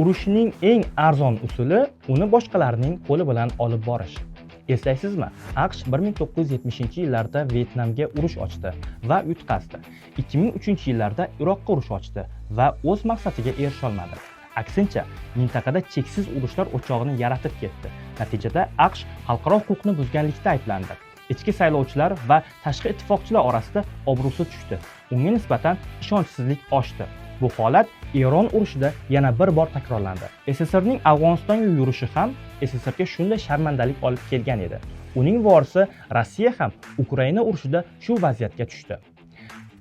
Urushning eng arzon usuli uni boshqalarning qo'li bilan olib borish. Eslaysizmi? AQSh 1970-yillarda Vyetnamga urush ochdi va yutqazdi. 2003-yillarda Iroqqa urush ochdi va o'z maqsadiga erisha olmadi. Aksincha, mintaqada cheksiz urushlar o'chog'ini yaratib ketdi. Natijada AQSh xalqaro huquqni buzganlikda ayblandi. Ichki saylovchilar va tashqi ittifoqchilar orasida obro'si tushdi. Unga nisbatan ishonchsizlik oshdi. Bu holat Eron urushida yana bir bor takrorlandi. SSRning Afg'onistonga yurishi ham SSRga shunday sharmandalik olib kelgan edi. Uning vorisi Rossiya ham Ukraina urushida shu vaziyatga tushdi.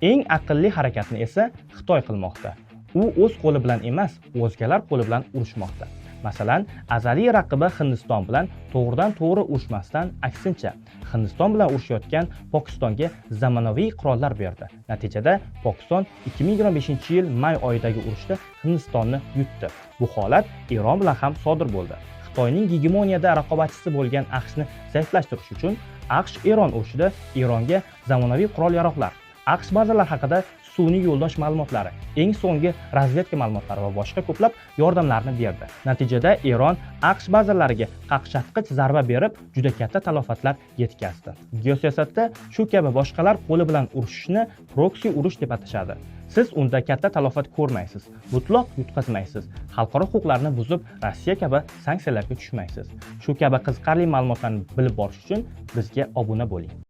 Eng aqlli harakatni esa Xitoy qilmoqda. U o'z qo'li bilan emas, o'zgalar qo'li bilan urushmoqda. Masalan, azaliy raqibi Hindiston bilan to'g'ridan-to'g'ri urushmasdan aksincha, Hindiston bilan urushayotgan Pokistonga zamonaviy qurollar berdi. Natijada Pokiston 2025-yil may oyidagi urushda Hindistonni yutdi. Bu holat Eron bilan ham sodir bo'ldi. Xitoyning gegemoniyada raqobatchisi bo'lgan AQShni zaiflashtirish uchun AQSh Eron urushida Eronga zamonaviy qurol-yarog'lar, AQSh bazalari haqida sun'iy yo'ldosh ma'lumotlari, eng so'nggi razvedka ma'lumotlari va boshqa ko'plab yordamlarni berdi. Natijada Eron AQSh bazalariga qaqshatqich zarba berib, juda katta talofatlar yetkazdi. Geosiyosatda shu kabi boshqalar qo'li bilan urushishni proksi urush deb atashadi. Siz unda katta talofat ko'rmaysiz, mutlaq yutqazmaysiz, xalqaro huquqlarni buzib, Rossiya kabi sanksiyalarga tushmaysiz. Shu kabi qiziqarli ma'lumotlarni bilib borish uchun bizga obuna bo'ling.